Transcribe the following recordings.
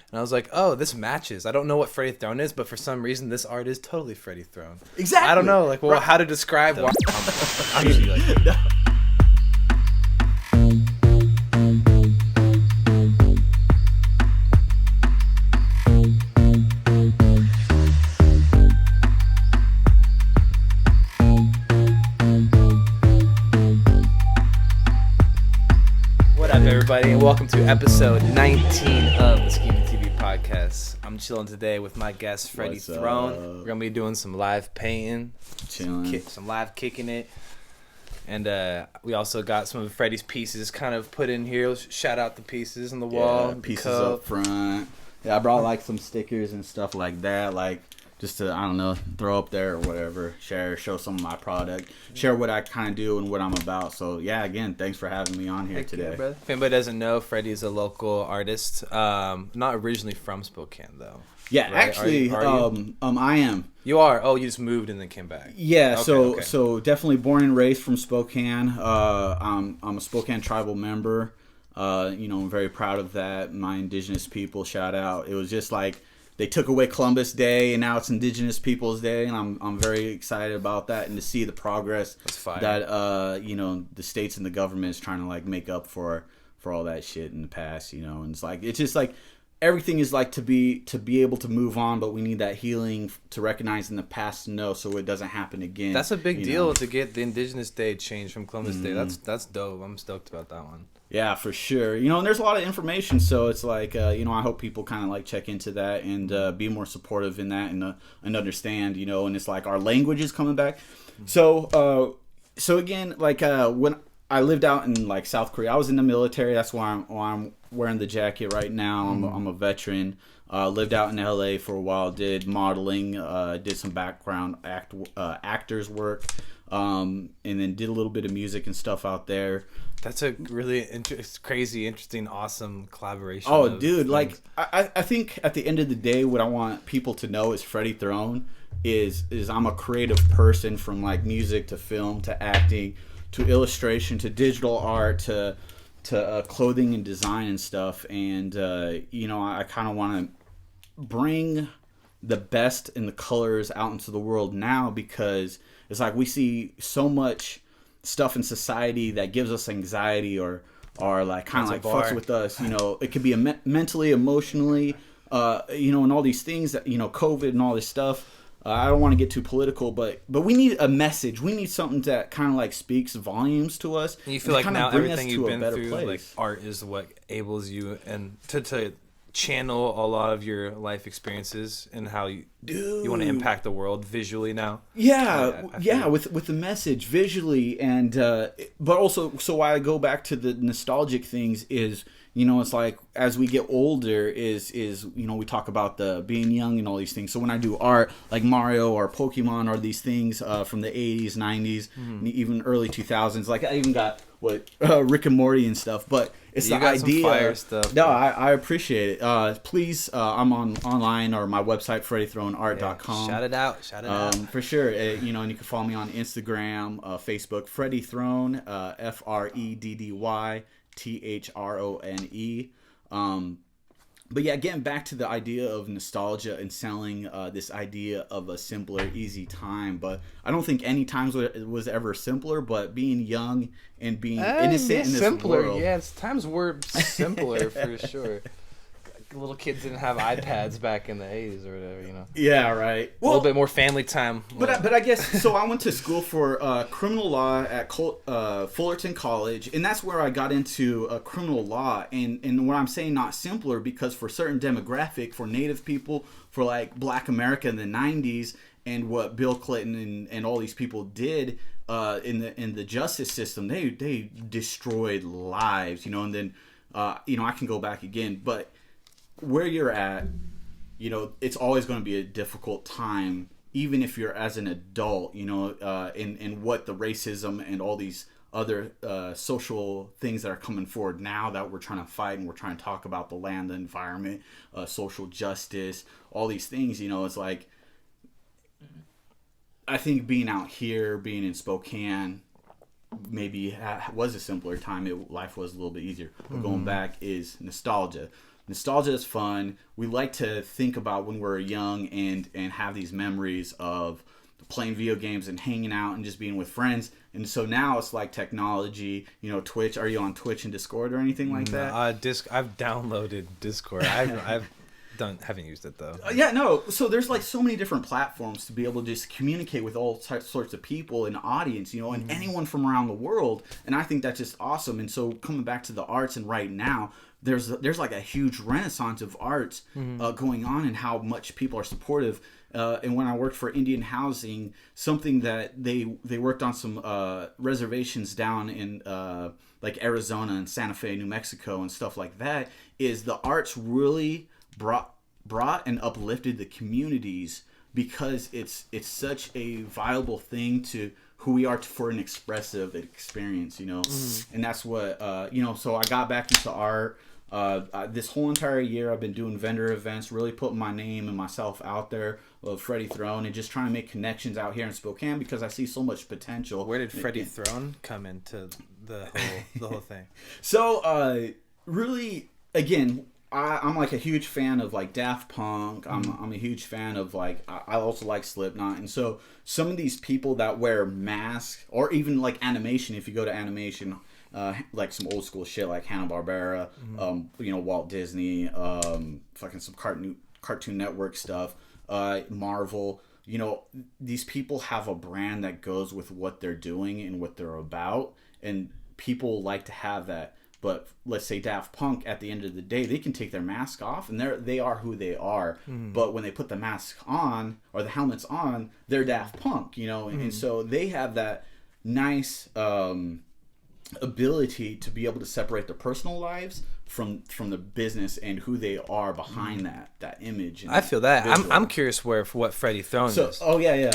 And I was like, oh, this matches. I don't know what Freddy Throne is, but for some reason, this art is totally Freddy Throne. Exactly. I don't know, like, well, Right. how to describe why. I'm usually like, what up, everybody, and welcome to episode 19 of the SkeemnTV podcast. I'm chilling today with my guest, Freddy What's Throne. up? We're going to be doing some live painting, Chilling. some live kicking it. And we also got some of Freddy's pieces kind of put in here. Shout out the pieces on the wall. the Pieces cup. up front. Yeah, I brought like some stickers and stuff like that, like just to, I don't know, throw up there or whatever. Show some of my product, share what I kind of do and what I'm about. So yeah, again, thanks for having me on here Heck today. yeah, brother. If anybody doesn't know, Freddy is a local artist. Not originally from Spokane, though. Yeah, Right? actually, Are you? I am. You are? Oh, you just moved and then came back. Yeah, Okay, so definitely born and raised from Spokane. I'm a Spokane tribal member. I'm very proud of that. My indigenous people, shout out. It was just like they took away Columbus Day and now it's Indigenous Peoples Day, and I'm very excited about that and to see the progress That's fire. that the states and the government is trying to like make up for all that shit in the past, and it's just like everything is like to be able to move on, but we need that healing to recognize in the past to know so it doesn't happen again. That's a big deal to get the Indigenous Day changed from Columbus Day. That's dope. I'm stoked about that one. Yeah, for sure. And there's a lot of information, so it's like, I hope people kind of like check into that and be more supportive in that and understand, and it's like our language is coming back. So again, like when I lived out in like South Korea, I was in the military. That's why I'm wearing the jacket right now. I'm a veteran. Lived out in LA for a while. Did modeling. Did some background actors work. And then did a little bit of music and stuff out there. That's a really crazy, interesting, awesome collaboration. Oh, of dude! things. Like I think at the end of the day, what I want people to know is Freddy Throne is I'm a creative person, from like music to film to acting to illustration to digital art to clothing and design and stuff. And I kind of want to bring the best in the colors out into the world now, because it's like we see so much stuff in society that gives us anxiety or like kind of like fucks with us. It could be mentally, emotionally, and all these things that COVID and all this stuff. I don't want to get too political, but we need a message. We need something that kind of like speaks volumes to us. And you feel like kinda now bring everything us you've to a been better through, place. like art is what enables you and to channel a lot of your life experiences and how you want to impact the world visually now. Yeah, with the message visually, and but also, so why I go back to the nostalgic things is, it's like as we get older is we talk about the being young and all these things. So when I do art like Mario or Pokemon or these things from the 80s, 90s, and even early 2000s, like I even got Rick and Morty and stuff, but it's You the got idea. some fire stuff. No, I appreciate it. Please, I'm online or my website, freddythroneart.com. Shout it out. For sure. And you can follow me on Instagram, Facebook, Freddy Throne, FreddyThrone. But yeah, getting back to the idea of nostalgia and selling this idea of a simpler, easy time. But I don't think any times was ever simpler, but being young and being innocent in this world. Yeah, times were simpler for sure. Little kids didn't have iPads back in the 80s or whatever, Yeah, right. A little bit more family time. But I guess, so I went to school for criminal law at Fullerton College, and that's where I got into criminal law. And what I'm saying, not simpler, because for certain demographic, for Native people, for like Black America in the 90s, and what Bill Clinton and all these people did in the justice system, they destroyed lives, and then I can go back again, but where you're at, it's always going to be a difficult time, even if you're as an adult, in what the racism and all these other social things that are coming forward now that we're trying to fight, and we're trying to talk about the land, the environment, social justice, all these things. It's like, I think being out here, being in Spokane, maybe was a simpler time. Life was a little bit easier. But going back is nostalgia. nostalgia is fun. We like to think about when we're young and have these memories of playing video games and hanging out and just being with friends. And so now it's like technology, Twitch. Are you on Twitch and Discord or anything like that? I've downloaded Discord. I've haven't used it though. Yeah, no. So there's like so many different platforms to be able to just communicate with all sorts of people in the audience, and anyone from around the world. And I think that's just awesome. And so coming back to the arts, and right now there's like a huge renaissance of arts going on, and how much people are supportive. And when I worked for Indian Housing, something that they worked on some reservations down in like Arizona and Santa Fe, New Mexico, and stuff like that, is the arts really brought and uplifted the communities, because it's such a viable thing to who we are for an expressive experience, and that's what so I got back into art. This whole entire year I've been doing vendor events, really putting my name and myself out there of Freddy Throne, and just trying to make connections out here in Spokane, because I see so much potential. Where did Freddy Throne come into the whole thing? So really, again, I'm like a huge fan of like Daft Punk. I'm a huge fan of like, I also like Slipknot. And so some of these people that wear masks, or even like animation, if you go to animation, like some old school shit like Hanna-Barbera, Walt Disney, fucking some Cartoon Network stuff, Marvel. These people have a brand that goes with what they're doing and what they're about, and people like to have that. But let's say Daft Punk, at the end of the day, they can take their mask off, and they are who they are. But when they put the mask on, or the helmets on, they're Daft Punk, and so they have that nice ability to be able to separate their personal lives from the business and who they are behind that image. And I feel that. I'm curious what Freddy Throne is. Oh yeah.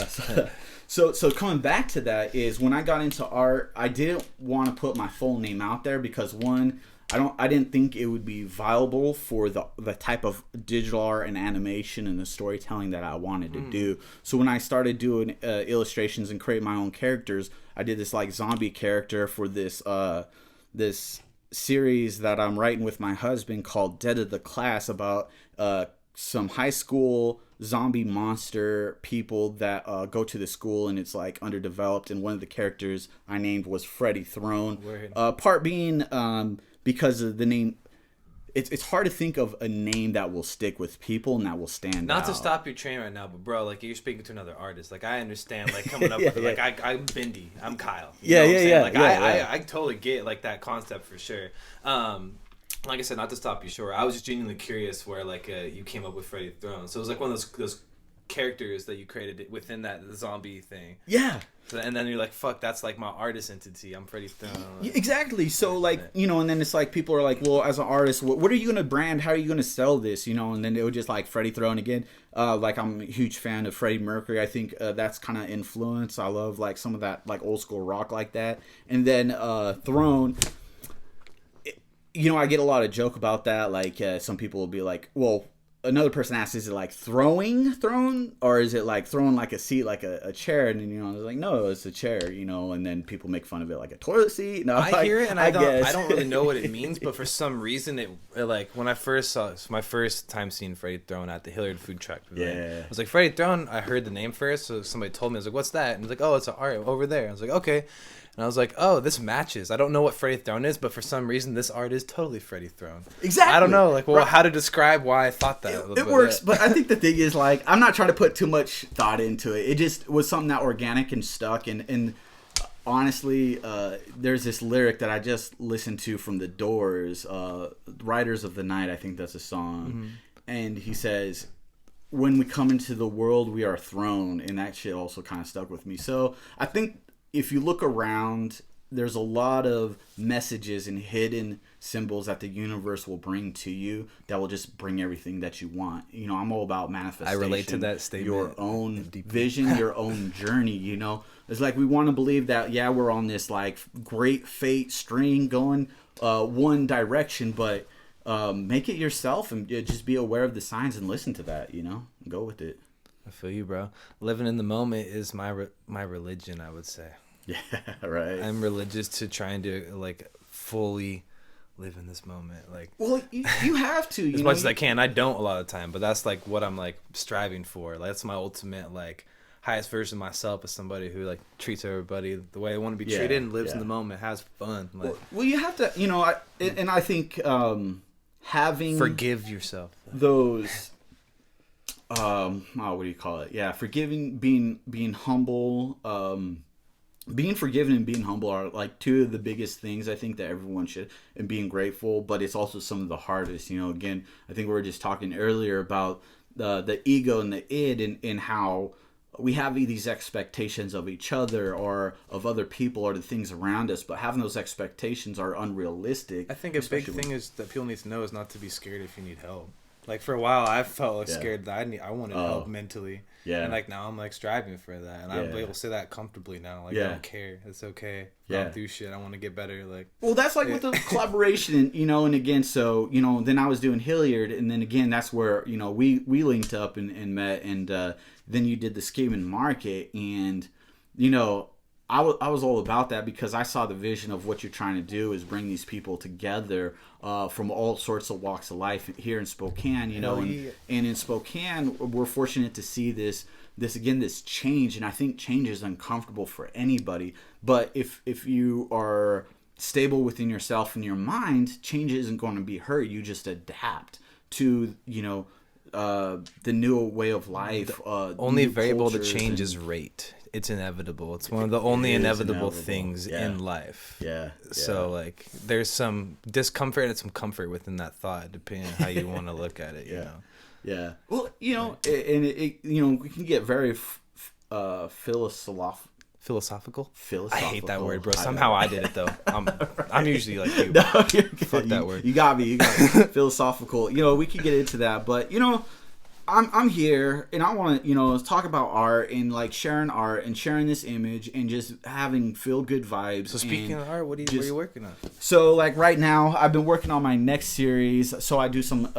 So coming back to that is, when I got into art, I didn't want to put my full name out there, because one, I didn't think it would be viable for the type of digital art and animation and the storytelling that I wanted to do. So when I started doing illustrations and create my own characters, I did this like zombie character for this series that I'm writing with my husband called Dead of the Class, about some high school zombie monster people that go to the school, and it's like underdeveloped, and one of the characters I named was Freddy Throne. Part being because of the name, it's hard to think of a name that will stick with people and that will stand out. Not to stop your train right now, but bro, like, you're speaking to another artist. Like, I understand, like, coming up with it. Like, I'm Bindi, I'm Kyle. You know what I'm saying? Like, I totally get like that concept for sure. Like I said, not to stop you short, I was just genuinely curious where like you came up with Freddy Throne. So it was like one of those characters that you created within that zombie thing. Yeah. So, and then you're like, fuck, that's like my artist entity. I'm Freddy Throne. Exactly. So like, and then it's like, people are like, well, as an artist, what are you going to brand? How are you going to sell this? And then it would just like Freddy Throne again. Like, I'm a huge fan of Freddie Mercury. I think that's kind of influence. I love like some of that like old school rock like that. And then Throne, I get a lot of joke about that. Like, some people will be like, well, another person asks, is it like throne, or is it like throwing like a seat, like a chair? And I was like, no, it's a chair, and then people make fun of it like a toilet seat. No, I hear it, and I don't really know what it means, but for some reason it like, when I first saw it, my first time seeing Freddy Throne at the Hilliard food truck, I was like, Freddy Throne. I heard the name first, so somebody told me. I was like, what's that? And I was like, oh, it's an art over there. I was like, okay. And I was like, oh, this matches. I don't know what Freddy Throne is, but for some reason, this art is totally Freddy Throne. Exactly. I don't know, like, well, how to describe why I thought that. It works, but I think the thing is, like, I'm not trying to put too much thought into it. It just was something that organic and stuck. And honestly, there's this lyric that I just listened to from The Doors, Riders of the Night, I think that's a song. And he says, when we come into the world, we are thrown. And that shit also kind of stuck with me. So I think, if you look around, there's a lot of messages and hidden symbols that the universe will bring to you that will just bring everything that you want. I'm all about manifestation. I relate to that statement. Your own vision, your own journey, It's like, we want to believe that, we're on this like great fate string going one direction, but make it yourself and just be aware of the signs and listen to that, go with it. I feel you, bro. Living in the moment is my religion, I would say. Yeah, right. I'm religious to trying to like fully live in this moment. Like, well, you have to as much as I can. I don't a lot of the time, but that's like what I'm like striving for. Like, that's my ultimate like highest version of myself, as somebody who like treats everybody the way I want to be treated and lives in the moment, has fun. Like, well, you have to, and I think having forgive yourself. Those what do you call it? Yeah, forgiving, being humble, being forgiven and being humble are like two of the biggest things I think that everyone should, and being grateful, but it's also some of the hardest. Again, I think we were just talking earlier about the ego and the id, and how we have these expectations of each other or of other people or the things around us, but having those expectations are unrealistic. I think a big thing is that people need to know is not to be scared if you need help. Like, for a while, I felt like scared that I wanted help mentally. Yeah. And like now I'm like striving for that, and I'm able to say that comfortably now. Like, I don't care. It's okay. I don't do shit. I want to get better. Like, well, that's like with the collaboration, and again, so then I was doing Hilliard, and then again, that's where we linked up and met, and then you did the Scheming Market, and I was all about that because I saw the vision of what you're trying to do is bring these people together from all sorts of walks of life here in Spokane, and in Spokane, we're fortunate to see this change, and I think change is uncomfortable for anybody, but if you are stable within yourself and your mind, change isn't going to be hurt. You just adapt to the new way of life. Only variable to change is rate. It's inevitable. It's one of the only inevitable things in life. Yeah. So like, there's some discomfort and some comfort within that thought, depending on how you want to look at it. Yeah. Well, and it we can get very philosophical. I hate that word, bro. Somehow I did it though. I'm usually like you. No, fuck that word. You got me. Philosophical. We could get into that, but I'm here, and I want to talk about art and like sharing art and sharing this image and just having feel good vibes. So speaking of art, what are you working on? So like right now, I've been working on my next series. So I do some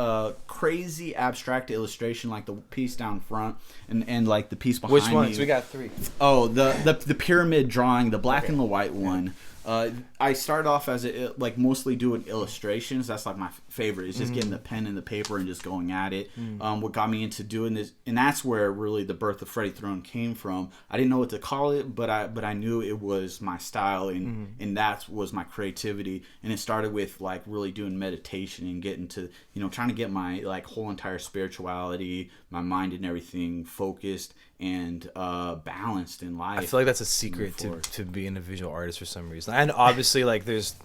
crazy abstract illustration, like the piece down front and like the piece behind me. Which ones? We got 3. Oh, the pyramid drawing, the black and the white one. I started off as mostly doing illustrations. That's like my favorite. Is just getting the pen and the paper and just going at it. What got me into doing this, and that's where really the birth of Freddy Throne came from. I didn't know what to call it, but I knew it was my style, and that was my creativity. And it started with like really doing meditation and getting to trying to get my like whole entire spirituality, my mind and everything focused and balanced in life. I feel like that's a secret to being a visual artist for some reason. And obviously, like, there's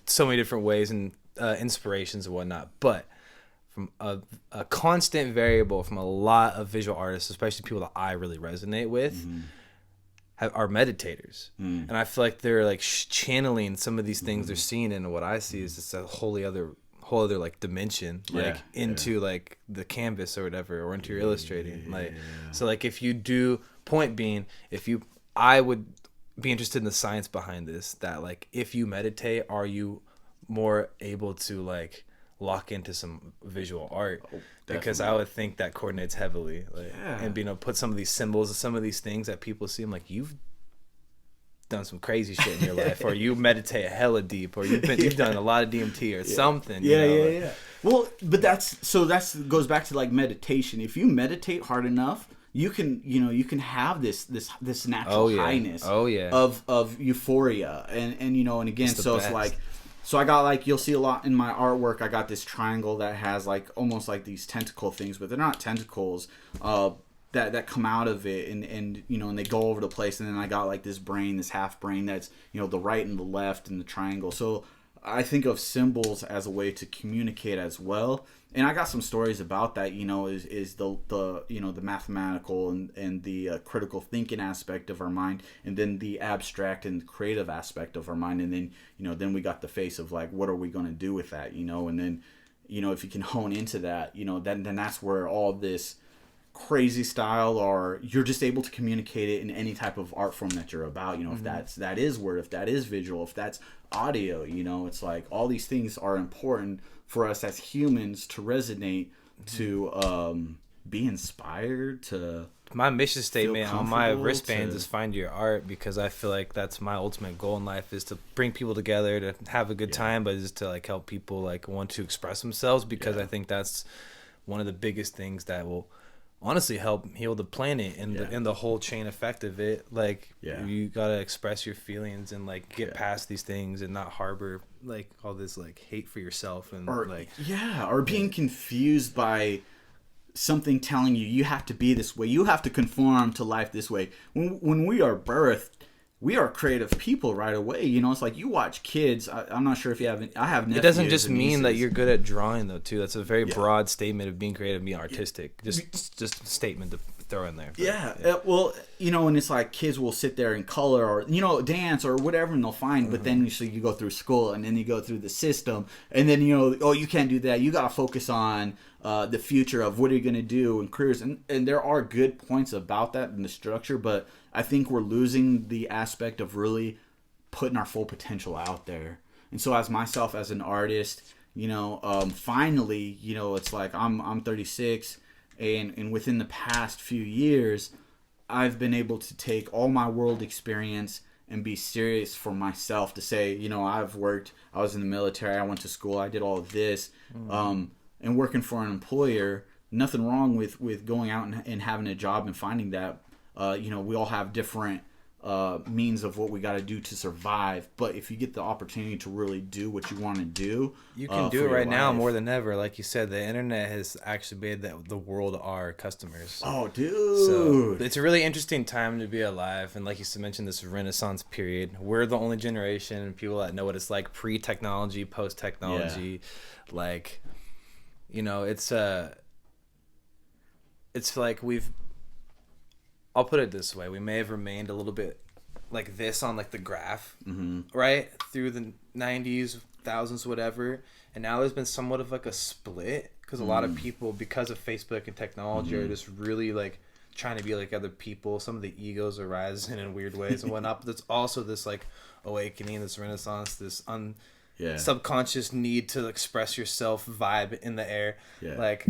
so many different ways and inspirations and whatnot, but from a constant variable from a lot of visual artists, especially people that I really resonate with, are meditators. And I feel like they're like channeling some of these things they're seeing, and what I see is just a whole other like dimension, like into like the canvas or whatever, or into your illustrating. So like, if you do, point being, I would be interested in the science behind this, that like, if you meditate, are you more able to like lock into some visual art? Because I would think that coordinates heavily, like, and being able to put some of these symbols and some of these things that people see, I'm like, you've done some crazy shit in your life, or you meditate hella deep, or you've done a lot of DMT or something. Yeah. Well, but that's goes back to like meditation. If you meditate hard enough, you can have this natural highness of euphoria, and and again, so it's like, so I got like, you'll see a lot in my artwork, I got this triangle that has like almost like these tentacle things, but they're not tentacles that come out of it, and they go over the place, and then I got like this brain, this half brain that's the right and the left and the triangle. So I think of symbols as a way to communicate as well. And I got some stories about that, is the mathematical and the critical thinking aspect of our mind, and then the abstract and creative aspect of our mind. And then, then we got the face of like, what are we going to do with that, and then, if you can hone into that, then that's where all this crazy style, or you're just able to communicate it in any type of art form that you're about, if that is word, if that is visual, if that's audio, it's like all these things are important for us as humans to resonate to be inspired, to my mission statement on my wristbands is find your art, because I feel like that's my ultimate goal in life, is to bring people together to have a good time, but just to like help people like want to express themselves, because I think that's one of the biggest things that will honestly help heal the planet and the whole chain effect of it. Like you gotta express your feelings and like get past these things and not harbor like all this like hate for yourself and or being confused by something telling you have to be this way, you have to conform to life this way. When we are birthed, we are creative people right away. You know, it's like you watch kids. I'm not sure if you have. I have nephews. It doesn't just mean that you're good at drawing, though. Too. That's a very broad statement of being creative, and being artistic. Just a statement to throw in there. But, well, you know, and it's like kids will sit there and color or dance or whatever, and they'll find. But then you go through school, and then you go through the system, and then you can't do that. You got to focus on the future of what are you going to do and careers, and there are good points about that in the structure, but I think we're losing the aspect of really putting our full potential out there. And so as myself as an artist, finally, it's like I'm 36, and within the past few years, I've been able to take all my world experience and be serious for myself to say, I've worked, I was in the military, I went to school, I did all of this, and working for an employer. Nothing wrong with going out and having a job and finding that. We all have different means of what we got to do to survive. But if you get the opportunity to really do what you want to do, you can do it right now more than ever. Like you said, the internet has actually made the world our customers. Oh, dude! So it's a really interesting time to be alive. And like you mentioned, this Renaissance period. We're the only generation, people that know what it's like pre-technology, post-technology. Yeah. Like, it's like I'll put it this way. We may have remained a little bit like this on like the graph, right? Through the 90s, thousands, whatever. And now there's been somewhat of like a split, because a lot of people, because of Facebook and technology, are just really like trying to be like other people. Some of the egos are rising in weird ways and whatnot. But there's also this like awakening, this renaissance, this subconscious need to express yourself vibe in the air. Yeah. Like,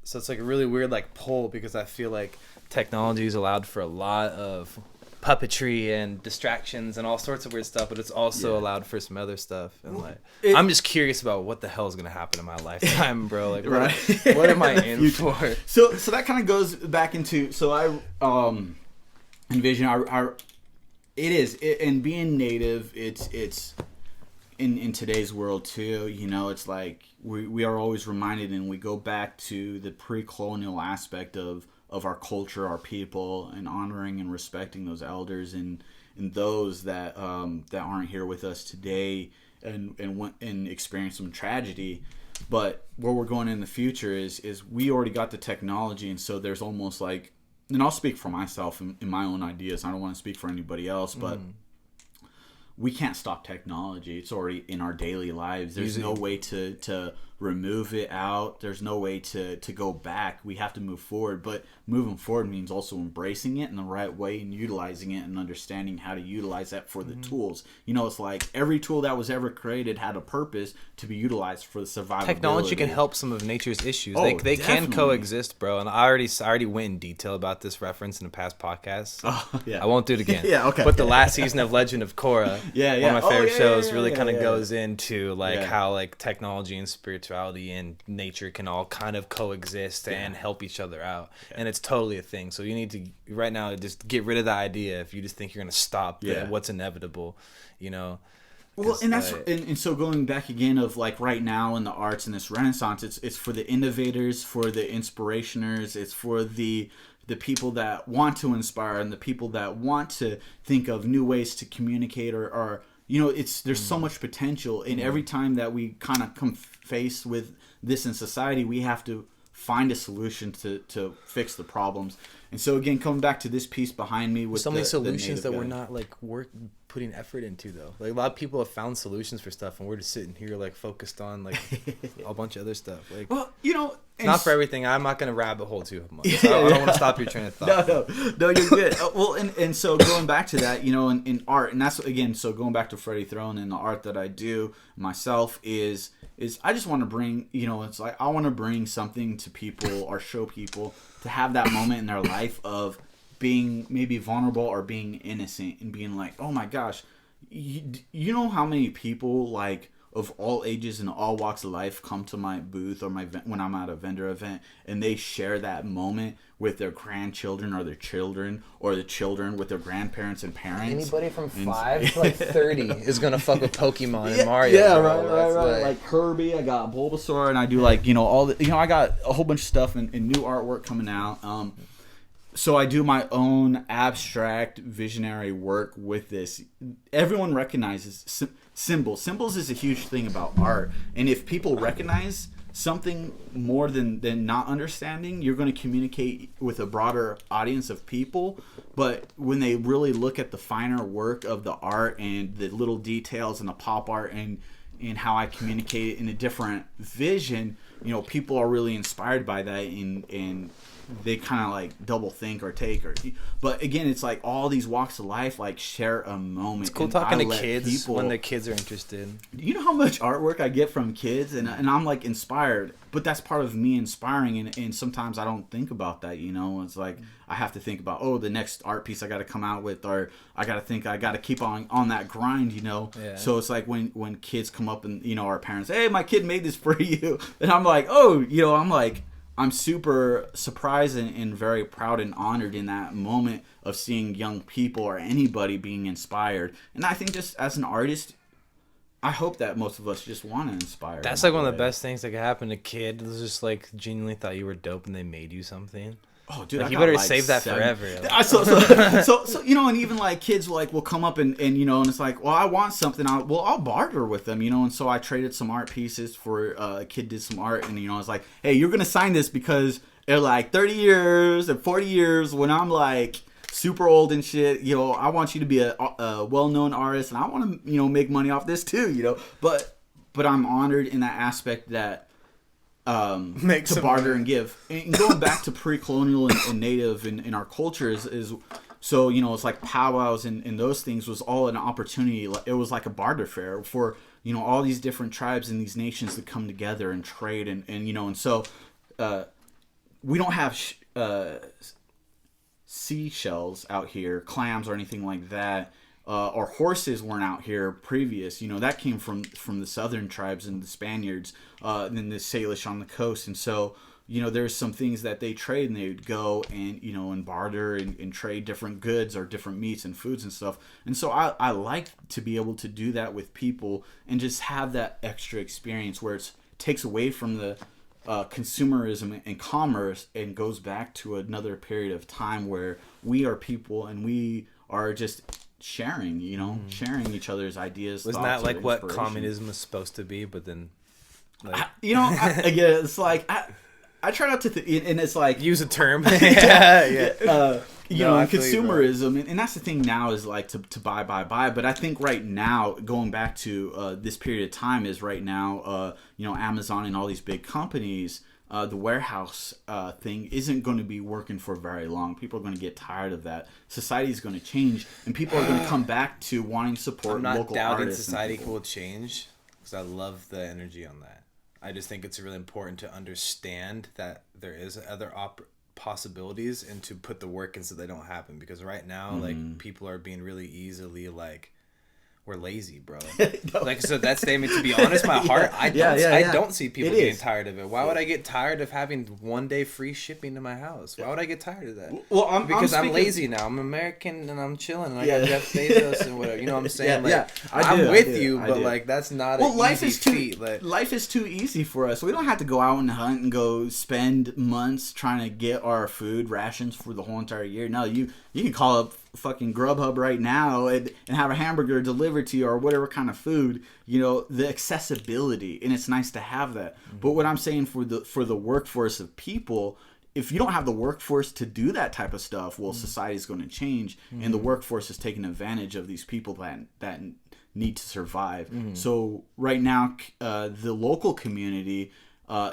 so it's like a really weird like pull, because I feel like technology is allowed for a lot of puppetry and distractions and all sorts of weird stuff, but it's also allowed for some other stuff. And I'm just curious about what the hell is going to happen in my lifetime, bro. Like, what am I in for? So that kind of goes back into, so I envision and being native, it's in today's world too, it's like we are always reminded, and we go back to the pre-colonial aspect of our culture, our people, and honoring and respecting those elders and those that aren't here with us today and experience some tragedy. But where we're going in the future is we already got the technology, and so there's almost like, and I'll speak for myself in my own ideas. I don't want to speak for anybody else, but we can't stop technology. It's already in our daily lives. There's no way to remove it out. There's no way to go back. We have to move forward. But moving forward means also embracing it in the right way and utilizing it and understanding how to utilize that for the tools. It's like every tool that was ever created had a purpose to be utilized for the survival. Technology can help some of nature's issues. They can coexist, bro. And I already went in detail about this reference in a past podcast. I won't do it again. Okay. But the last season of Legend of Korra, one of my favorite shows, really kind of goes into like how like technology and spirituality and nature can all kind of coexist and help each other out. And it's totally a thing. So you need to right now just get rid of the idea if you just think you're going to stop what's inevitable, Well, and that's and so going back again of like right now in the arts and this renaissance, it's for the innovators, for the inspirationers, it's for the people that want to inspire and the people that want to think of new ways to communicate or there's so much potential, and every time that we kind of come faced with this in society, we have to find a solution to fix the problems. And so again, coming back to this piece behind me with so many solutions that we're not like putting effort into though. Like a lot of people have found solutions for stuff, and we're just sitting here like focused on like a bunch of other stuff. Like, well, you know, not for everything. I'm not gonna rabbit hole too much. So I don't want to stop your train of thought. No, you're good. Well, and so going back to that, you know, in art, and that's again, so going back to Freddy Throne and the art that I do myself is I just want to bring, you know, it's like I want to bring something to people or show people to have that moment in their life of being maybe vulnerable or being innocent and being like, oh my gosh, you know how many people like of all ages and all walks of life come to my booth or when I'm at a vendor event, and they share that moment with their grandchildren or their children or the children with their grandparents and parents. Anybody from 5 to like 30 is gonna fuck with Pokemon and Mario. Yeah, right. Like Kirby, I got Bulbasaur, and I do like, you know, all the, you know, I got a whole bunch of stuff and new artwork coming out. So I do my own abstract visionary work with this. Everyone recognizes symbols. Symbols is a huge thing about art. And if people recognize something more than not understanding, you're going to communicate with a broader audience of people. But when they really look at the finer work of the art and the little details and the pop art and how I communicate it in a different vision, you know, people are really inspired by that and they kind of like double think or take but again, it's like all these walks of life like share a moment. It's cool talking to kids when the kids are interested. You know how much artwork I get from kids and I'm like inspired, but that's part of me inspiring, and sometimes I don't think about that, you know. It's like I have to think about, oh, the next art piece I got to come out with, or I got to keep on that grind, you know. Yeah. So it's like when kids come up and, you know, our parents, hey, my kid made this for you, and I'm like, oh, you know, I'm super surprised and very proud and honored in that moment of seeing young people or anybody being inspired. And I think just as an artist, I hope that most of us just want to inspire. That's like one of the best things that could happen to a kid. It was just like genuinely thought you were dope and they made you something. Oh, dude, like, you better save that forever. So you know, and even like kids will come up and you know, and it's like, well, I want something. I'll barter with them, you know. And so I traded some art pieces for a kid did some art, and you know, I was like, hey, you're gonna sign this because in like 30 years and 40 years when I'm like super old and shit, you know, I want you to be a well-known artist, and I want to, you know, make money off this too, you know. But I'm honored in that aspect that. To barter and give, and going back to pre-colonial and native in our culture is so, you know, it's like powwows and those things was all an opportunity. It was like a barter fair for, you know, all these different tribes and these nations to come together and trade and you know, and so we don't have seashells out here, clams or anything like that. Or horses weren't out here previous, you know, that came from the southern tribes and the Spaniards, and then the Salish on the coast. And so, you know, there's some things that they trade, and they would go and, you know, and barter and trade different goods or different meats and foods and stuff. And so I like to be able to do that with people and just have that extra experience where it takes away from the consumerism and commerce and goes back to another period of time where we are people and we are just sharing, you know, sharing each other's ideas. Wasn't that like what communism was supposed to be? But then, like... you know, again, it's like I try not to, and it's like use a term, you know, and consumerism, and that's the thing now is like to buy. But I think right now, going back to this period of time, is right now, you know, Amazon and all these big companies. The warehouse thing isn't going to be working for very long. People are going to get tired of that. Society is going to change, and people are going to come back to wanting to support local artists. I'm not doubting society will change, because I love the energy on that. I just think it's really important to understand that there is other possibilities and to put the work in so they don't happen. Because right now, like, people are being really easily like, we're lazy, bro. Like, so that statement, to be honest, my heart, I don't see people getting tired of it. Why would I get tired of having 1 day free shipping to my house? Why would I get tired of that? Well, I'm lazy now. I'm American and I'm chilling. And I got Jeff Bezos and whatever. You know what I'm saying? I'm with you, but like, that's not an easy feat. Life is too easy for us. We don't have to go out and hunt and go spend months trying to get our food rations for the whole entire year. No, you can call up fucking Grubhub right now and have a hamburger delivered to you or whatever kind of food, you know, the accessibility, and it's nice to have that. But what I'm saying for the workforce of people if you don't have the workforce to do that type of stuff, well, society is going to change, and the workforce is taking advantage of these people that need to survive. So right now, the local community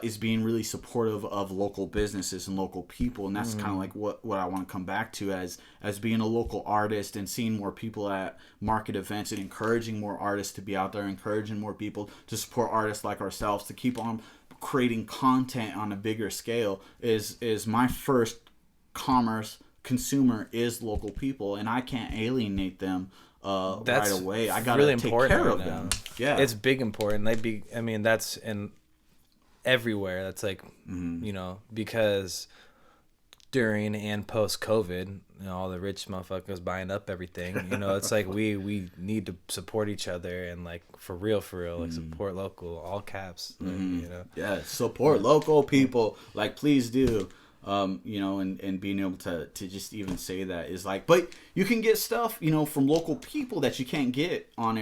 is being really supportive of local businesses and local people, and that's kind of like what I want to come back to as being a local artist and seeing more people at market events and encouraging more artists to be out there, encouraging more people to support artists like ourselves to keep on creating content on a bigger scale. Is my first commerce consumer is local people, and I can't alienate them right away. I gotta really take important care of right now. them. Yeah, it's big important. I mean, that's in everywhere. That's like, you know, because during and post COVID, you know, all the rich motherfuckers buying up everything. You know, it's like we need to support each other and like for real, like support local, all caps. Like, you know, yeah, support local people. Like, please do. You know, and being able to just even say that is like, but you can get stuff, you know, from local people that you can't get on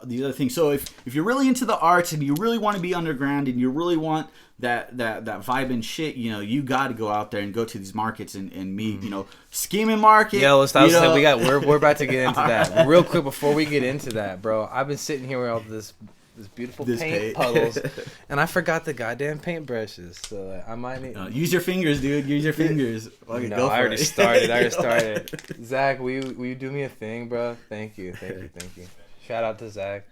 these other things. So if you're really into the arts and you really want to be underground and you really want that vibe and shit, you know, you got to go out there and go to these markets and meet, you know, Scheming Market. Yeah, we're about to get into that real quick. Before we get into that, bro, I've been sitting here with all this beautiful paint puddles, and I forgot the goddamn paint brushes. So I might need use your fingers, dude. Use your fingers. No, I already started. Zach, will you do me a thing, bro? Thank you. Shout out to Zach.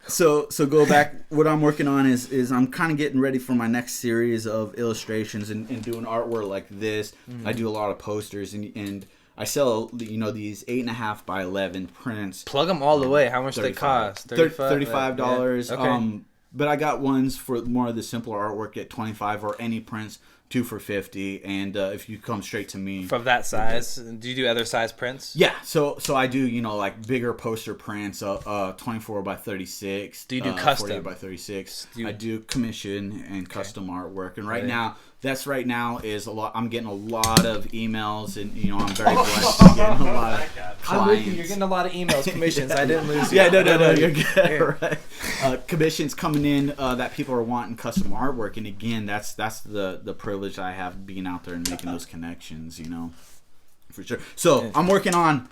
So go back. What I'm working on is I'm kind of getting ready for my next series of illustrations and doing artwork like this. I do a lot of posters and I sell, you know, these 8.5 by 11 prints. Plug them all the way. How much they cost? $35. Yeah. Okay. But I got ones for more of the simpler artwork at $25, or any prints 2 for $50. And if you come straight to me from that size, do you do other size prints? Yeah. So I do, you know, like bigger poster prints, 24 by 36. Do you do custom? 48 by 36. I do commission and custom artwork. And right now is a lot. I'm getting a lot of emails, and you know, I'm very blessed to getting a lot of clients. You're getting a lot of emails, commissions. I didn't lose you. Yeah, no, you're good. Right. Commissions coming in that people are wanting custom artwork, and again, that's the privilege I have being out there and making those connections. You know, for sure. So I'm working on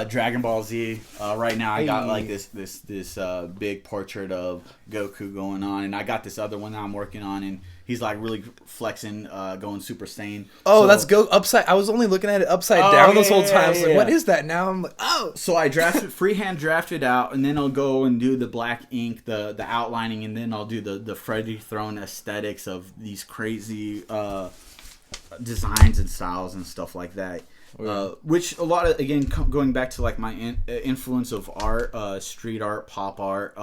Dragon Ball Z right now. I got like this big portrait of Goku going on, and I got this other one that I'm working on, and he's like really flexing, going Super Saiyan. Oh, so, that's go upside. I was only looking at it upside down this whole time. Like, what is that? Now I'm like, oh. So I freehand drafted out, and then I'll go and do the black ink, the outlining, and then I'll do the Freddy throne aesthetics of these crazy designs and styles and stuff like that. Which a lot of, again, going back to like my influence of art, street art, pop art,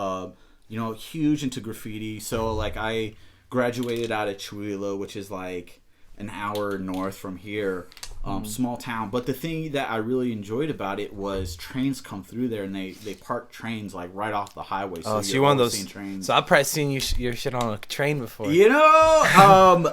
you know, huge into graffiti. So like I graduated out of Chihuahua, which is like an hour north from here, small town. But the thing that I really enjoyed about it was trains come through there, and they park trains like right off the highway. So you're one of those trains. So I've probably seen your shit on a train before. You know, I'm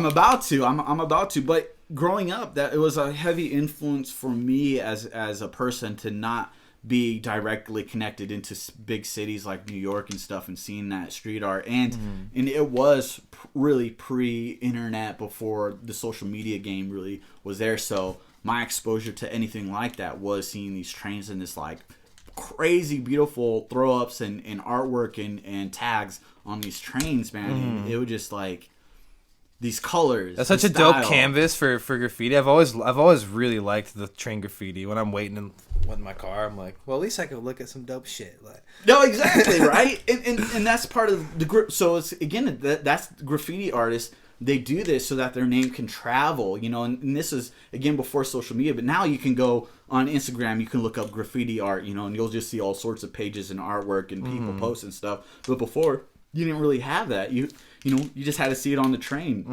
about to. I'm about to. But growing up, that it was a heavy influence for me as a person to not be directly connected into big cities like New York and stuff, and seeing that street art, and it was really pre-internet, before the social media game really was there. So my exposure to anything like that was seeing these trains and this like crazy beautiful throw ups and artwork and tags on these trains, man. And it was just like these colors. That's such a dope canvas for graffiti. I've always really liked the train graffiti. When I'm waiting in my car, I'm like, well, at least I could look at some dope shit. Like, no, exactly, right. And that's part of the group. So it's again that's graffiti artists. They do this so that their name can travel, you know. And this is again before social media, but now you can go on Instagram, you can look up graffiti art, you know, and you'll just see all sorts of pages and artwork and people post and stuff. But before, you didn't really have that. You know, you just had to see it on the train,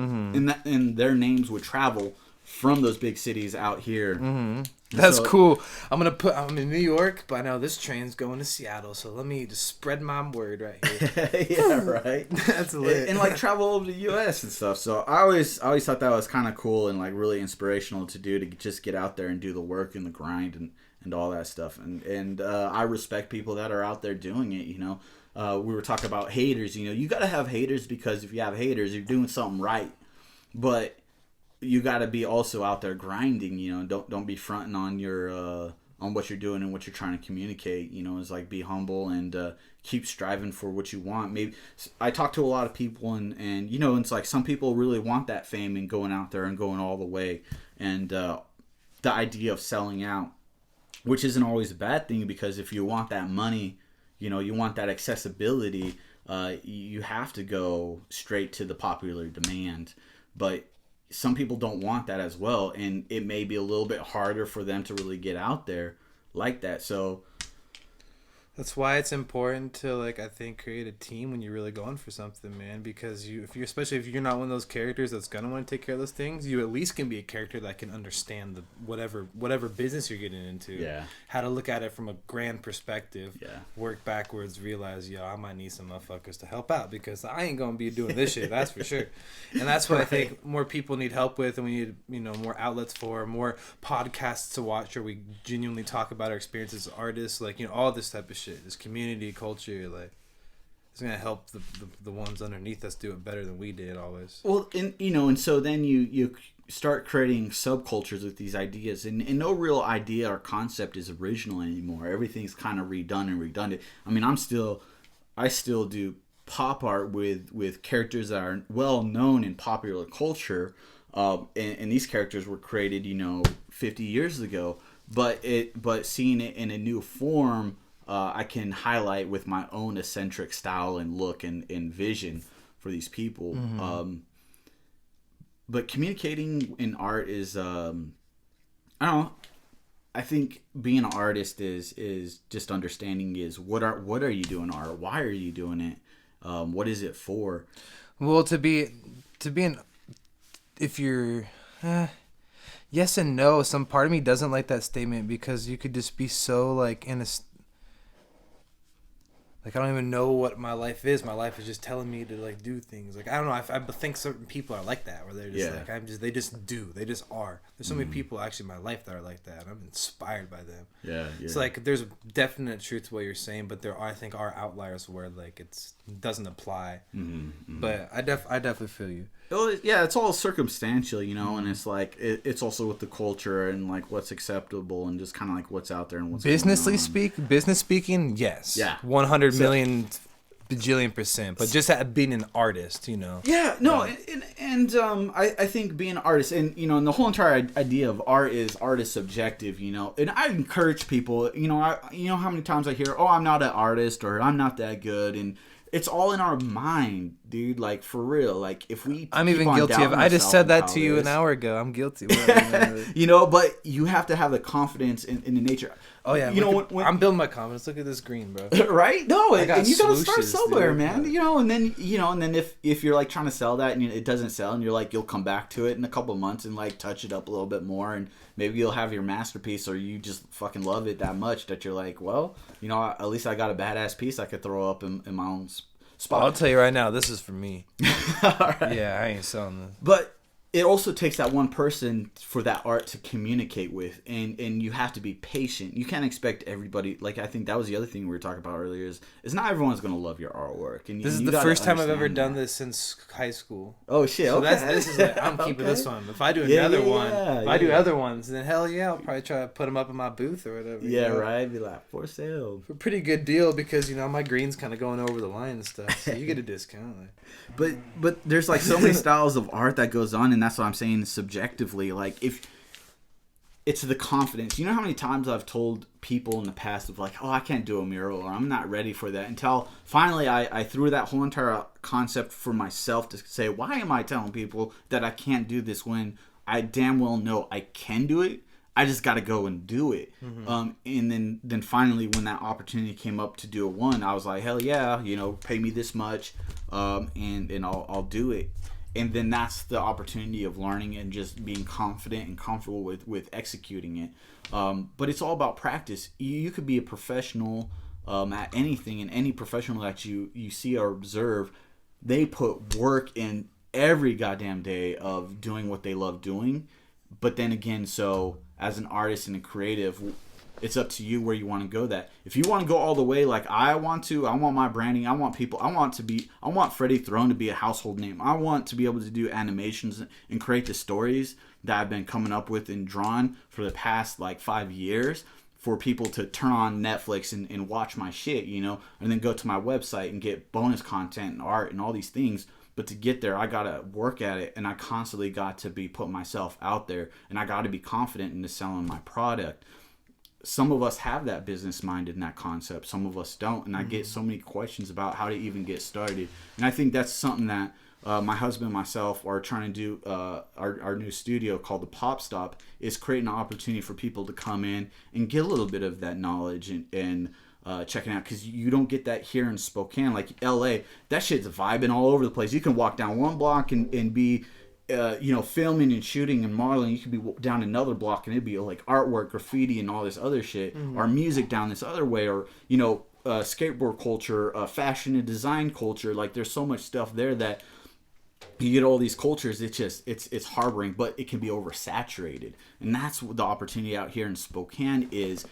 and their names would travel from those big cities out here. That's cool. I'm in New York, but I know this train's going to Seattle, so let me just spread my word right here. Yeah, right. That's lit. And like travel over the U.S. and stuff. So I always thought that was kind of cool and like really inspirational to do, to just get out there and do the work and the grind and all that stuff. And I respect people that are out there doing it, you know. we were talking about haters. You know, you got to have haters, because if you have haters, you're doing something right. But you got to be also out there grinding. You know, don't be fronting on your on what you're doing and what you're trying to communicate. You know, it's like, be humble and keep striving for what you want. Maybe I talk to a lot of people, and you know, it's like some people really want that fame and going out there and going all the way, and the idea of selling out, which isn't always a bad thing, because if you want that money, you know, you want that accessibility, you have to go straight to the popular demand. But some people don't want that as well, and it may be a little bit harder for them to really get out there like that. So that's why it's important to, like, I think, create a team when you're really going for something, man. Because especially if you're not one of those characters that's gonna want to take care of those things, you at least can be a character that can understand the whatever business you're getting into. Yeah. How to look at it from a grand perspective. Yeah. Work backwards. Realize, I might need some motherfuckers to help out, because I ain't gonna be doing this shit. That's for sure. And that's what I think more people need help with, and we need, more outlets for, more podcasts to watch, where we genuinely talk about our experiences as artists, like, all this type of shit, this community culture, like, it's gonna help the ones underneath us do it better than we did always. Well, and so then you start creating subcultures with these ideas, and no real idea or concept is original anymore. Everything's kind of redone and redundant. I mean, I still do pop art with characters that are well known in popular culture, and these characters were created 50 years ago, but seeing it in a new form, I can highlight with my own eccentric style and look and vision for these people. Mm-hmm. But communicating in art is, I don't know. I think being an artist is just understanding is what are you doing art? Why are you doing it? What is it for? Well, if you're, yes and no. Some part of me doesn't like that statement, because you could just be so like like, I don't even know what my life is. My life is just telling me to, like, do things. Like, I don't know. I think certain people are like that, where they're just they just do. They just are. There's so many people actually in my life that are like that. I'm inspired by them. Yeah. It's like, there's definite truth to what you're saying, but there are, I think, outliers where, like, it doesn't apply. Mm-hmm. But I definitely feel you. Well, yeah, it's all circumstantial, and it's like it's also with the culture and like what's acceptable and just kind of like what's out there and what's business speaking, yes, 100 million bajillion %. But just at being an artist, Yeah, no, and I think being an artist, and and the whole entire idea of art is subjective, and I encourage people, how many times I hear, oh, I'm not an artist, or I'm not that good, and it's all in our mind, dude. Like, for real. Like, if we I'm even guilty of it. I just said that to you an hour ago. I'm guilty. But you have to have the confidence in the nature. Oh, yeah. I'm building my confidence. Look at this green, bro. Right? No, and you got to start somewhere, dude, man. And then if you're, like, trying to sell that and it doesn't sell, and you're like, you'll come back to it in a couple months and, like, touch it up a little bit more, and maybe you'll have your masterpiece, or you just fucking love it that much that you're like, well, at least I got a badass piece I could throw up in my own spot. I'll tell you right now, this is for me. Right. Yeah, I ain't selling this. But it also takes that one person for that art to communicate with, and you have to be patient. You can't expect everybody. Like, I think that was the other thing we were talking about earlier, is not everyone's going to love your artwork. And this is the first time I've ever done this since high school. Oh shit! So this is like, I'm keeping this one. If I do another one, if I do other ones, then hell yeah, I'll probably try to put them up in my booth or whatever. Yeah, right. Be like, for sale. For a pretty good deal, because my green's kind of going over the line and stuff, so you get a discount. But there's like so many styles of art that goes on, and that's what I'm saying subjectively. Like, if it's the confidence, how many times I've told people in the past of like, oh, I can't do a mural, or I'm not ready for that, until finally I threw that whole entire concept for myself to say, why am I telling people that I can't do this when I damn well know I can do it? I just got to go and do it. Mm-hmm. And then finally, when that opportunity came up to do one, I was like, hell yeah, pay me this much, and I'll do it. And then that's the opportunity of learning and just being confident and comfortable with executing it. But it's all about practice. You could be a professional at anything, and any professional that you see or observe, they put work in every goddamn day of doing what they love doing. But then again, so as an artist and a creative, It's up to you where you want to go. That if you want to go all the way like I want my branding, I want Freddy Throne to be a household name. I want to be able to do animations and create the stories that I've been coming up with and drawn for the past like 5 years for people to turn on Netflix and watch my shit, you know, and then go to my website and get bonus content and art and all these things. But to get there, I got to work at it, and I constantly got to be putting myself out there, and I got to be confident into selling my product. Some of us have that business mind in that concept. Some of us don't, and I get so many questions about how to even get started. And I think that's something that my husband and myself are trying to do. Our new studio called the Pop Stop is creating an opportunity for people to come in and get a little bit of that knowledge and checking out, because you don't get that here in Spokane. Like LA, that shit's vibing all over the place. You can walk down one block and be filming and shooting and modeling. You could be down another block and it'd be like artwork, graffiti, and all this other shit, or music down this other way, or skateboard culture, fashion and design culture. Like there's so much stuff there that you get all these cultures. It's harboring, but it can be oversaturated, and that's what the opportunity out here in Spokane is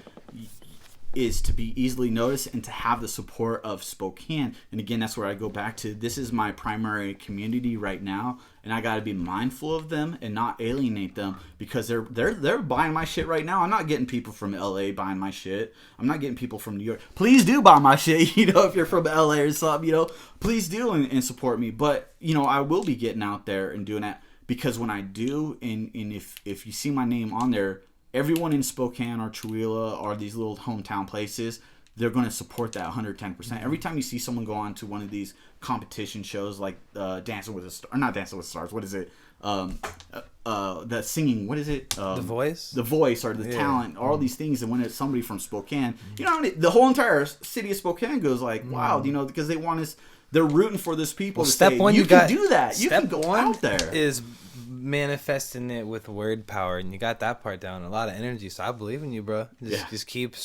to be easily noticed and to have the support of Spokane. And again, that's where I go back to, this is my primary community right now, and I got to be mindful of them and not alienate them, because they're buying my shit right now. I'm not getting people from LA buying my shit. I'm not getting people from New York. Please do buy my shit, if you're from LA or something, please do and support me. But I will be getting out there and doing that, because when I do, and if you see my name on there, everyone in Spokane or Chihuahua or these little hometown places, they're going to support that 110%. Every time you see someone go on to one of these competition shows like Dancing with the Stars, not Dancing with the Stars, what is it? The singing, what is it? The Voice? The Voice, or the talent, all these things. And when it's somebody from Spokane, the whole entire city of Spokane goes like, wow, because they want us, they're rooting for this people to step say, one, you can do that. You can go out there. Is manifesting it with word power, and you got that part down. A lot of energy, so I believe in you, bro. Just keep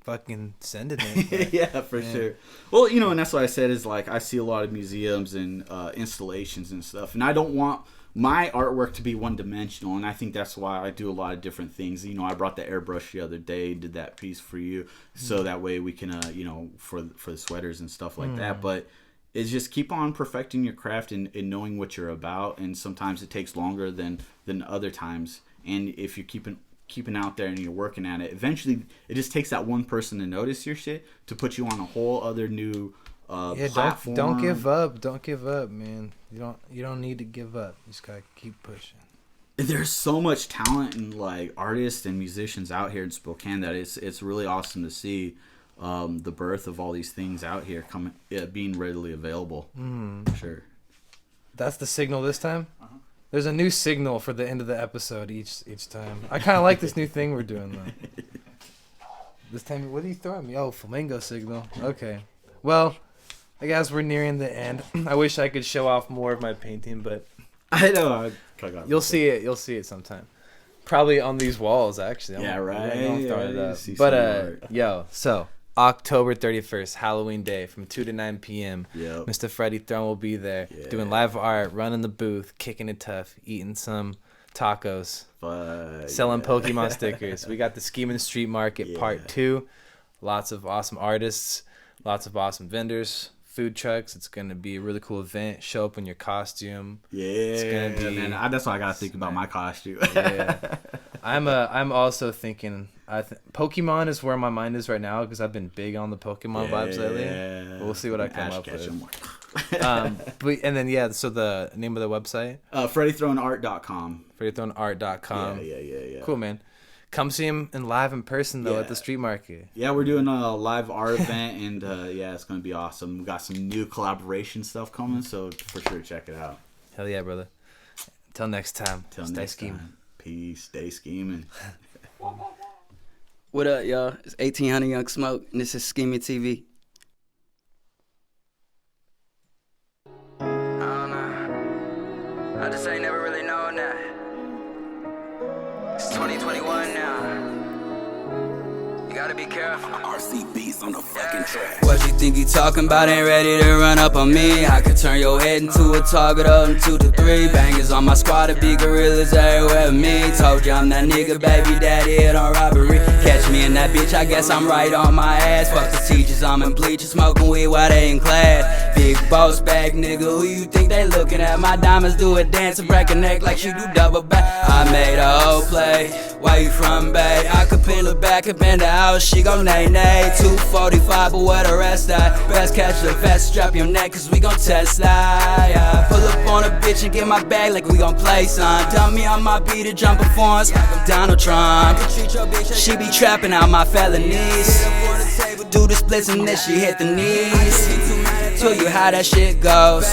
fucking sending it. Yeah, for sure. Well, and that's what I said is, like, I see a lot of museums and installations and stuff, and I don't want my artwork to be one-dimensional, and I think that's why I do a lot of different things. I brought the airbrush the other day, did that piece for you, so that way we can for the sweaters and stuff like that. But is just keep on perfecting your craft and knowing what you're about, and sometimes it takes longer than other times. And if you're keeping out there and you're working at it, eventually it just takes that one person to notice your shit to put you on a whole other new platform. Don't give up, man. You don't need to give up. You just gotta keep pushing. There's so much talent and like artists and musicians out here in Spokane that it's really awesome to see. The birth of all these things out here being readily available. Sure. That's the signal this time? There's a new signal for the end of the episode each time. I kind of like this new thing we're doing, though. This time, what are you throwing me? Oh, flamingo signal. Okay. Well, I guess we're nearing the end. I wish I could show off more of my painting, but I know. You'll see it. You'll see it sometime. Probably on these walls, actually. So October 31st, Halloween day, from 2 to 9 p.m. Yep. Mr. Freddy Throne will be there, doing live art, running the booth, kicking it tough, eating some tacos, selling Pokemon stickers. We got the Skeemin' Street Market Part 2. Lots of awesome artists, lots of awesome vendors, food trucks. It's going to be a really cool event. Show up in your costume. It's gonna be, man, that's why I got to think about my costume. I'm also thinking... Pokemon is where my mind is right now, because I've been big on the Pokemon vibes lately. We'll see what I come up with. So the name of the website? FreddyThroneArt.com. FreddyThroneArt.com. Yeah. Cool, man. Come see him live in person, though, at the street market. Yeah, we're doing a live art event, and it's going to be awesome. We got some new collaboration stuff coming, so for sure check it out. Hell yeah, brother. Until next time. Stay scheming. Peace. Stay scheming. What up, y'all? It's 1800 YoungSmoke, and this is SkeemnTV. I don't know. I just ain't never really known that. It's 2021 now. You gotta be careful. RCB's on the fucking track. What you think you talking about ain't ready to run up on me. I could turn your head into a target of 2 to 3 bangers on my squad of big gorillas everywhere with me. Told you I'm that nigga, baby daddy, hit on robbery. Catch Catch me in that bitch, I guess I'm right on my ass. Fuck the teachers, I'm in bleachers, smoking weed while they in class. Big boss bag nigga, who you think they looking at? My diamonds do a dance and break a neck like she do double back. I made a whole play, where you from, babe? I could pin her back up in the house, she gon' nay-nay. 245, but where the rest at? Best catch the vest, strap your neck, cause we gon' test that, yeah. Pull up on a bitch and get my bag like we gon' play, son. Tell me on my beat to jump performance like I'm Donald Trump. She be trapping out my felonies, do the splits and then she hit the knees. Tell you how that shit goes.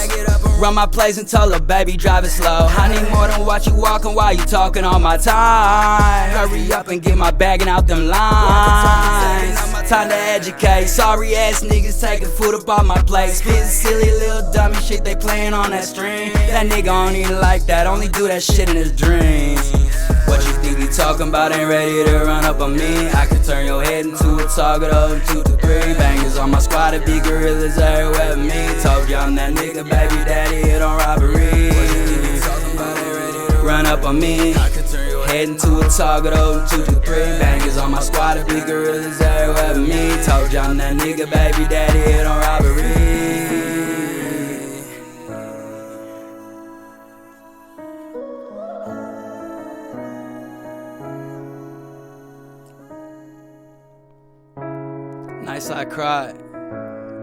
Run my place and tell her, baby, drive it slow. I need more than watch you walking while you talking all my time. Hurry up and get my bagging out them lines. Time to educate. Sorry ass niggas taking food up on my plate. Spitting silly little dummy shit they playing on that string. That nigga don't even like that, only do that shit in his dreams. What you think you talking about ain't ready to run up on me. I can turn your head into a target of 2 to 3 bangers on my squad to be gorillas everywhere with me. Told you I'm that nigga, baby daddy, hit on robbery. Run up on me, head into a target of 2 to 3 bangers on my squad to be gorillas everywhere with me. Told you I'm that nigga, baby daddy, hit on robbery. Nights I cried,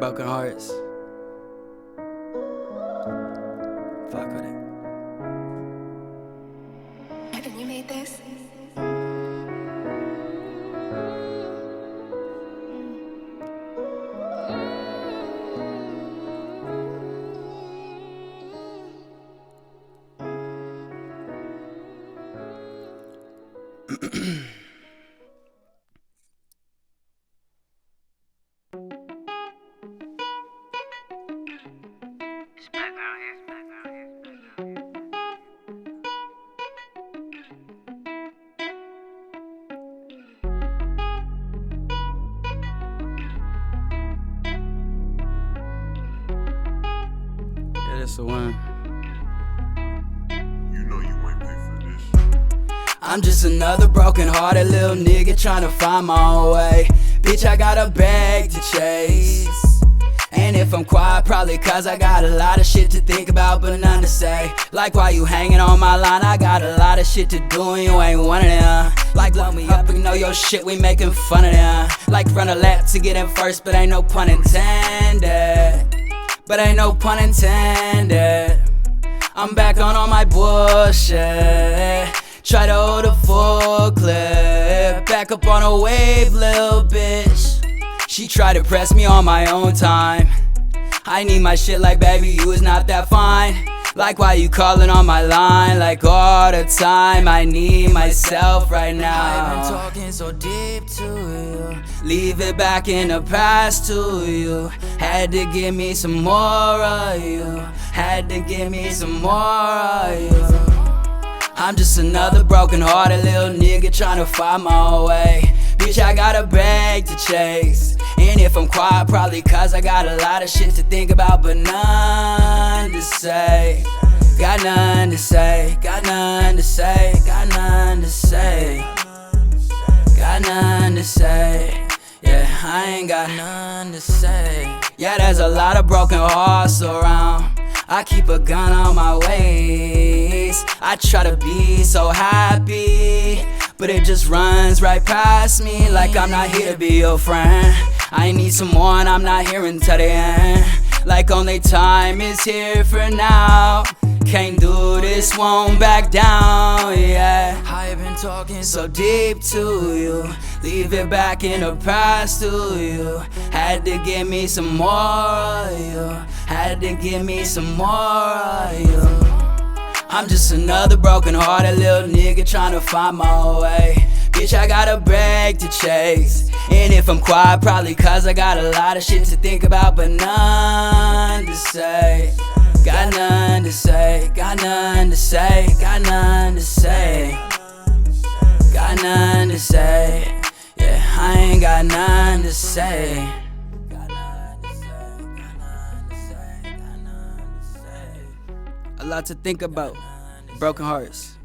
broken hearts. Fuck with it. Evan, you made this? Yeah, that's the one. You know you ain't pay for this. I'm just another broken hearted little nigga trying to find my own way. Bitch, I got a bag to chase. And if I'm quiet, probably cause I got a lot of shit to think about but none to say. Like why you hanging on my line, I got a lot of shit to do and you ain't one of them. Like blow me up, ignore your shit, we making fun of them. Like run a lap to get in first, but ain't no pun intended. But ain't no pun intended. I'm back on all my bullshit. Try to hold a full clip. Back up on a wave, little bitch. She tried to press me on my own time. I need my shit like, baby, you is not that fine. Like why you calling on my line? Like all the time, I need myself right now. I've been talking so deep to you, leave it back in the past to you. Had to give me some more of you. Had to give me some more of you. I'm just another broken hearted little nigga trying to find my own way. Bitch, I got a bag to chase. And if I'm quiet, probably cause I got a lot of shit to think about but none to say. Got none to say, got none to say, got none to say. Got none to say. Yeah, I ain't got none to say. Yeah, there's a lot of broken hearts around. I keep a gun on my waist. I try to be so happy, but it just runs right past me like I'm not here to be your friend. I need someone, I'm not here until the end. Like only time is here for now. Can't do this, won't back down, yeah. I've been talking so deep to you, leave it back in the past to you. Had to give me some more of you. Had to give me some more of you. I'm just another broken hearted little nigga trying to find my own way. Bitch, I got a bag to chase. And if I'm quiet, probably cause I got a lot of shit to think about but none to say. Got none to say, got none to say, got none to say. Got none to say. Yeah, I ain't got none to say. A lot to think about. Broken hearts.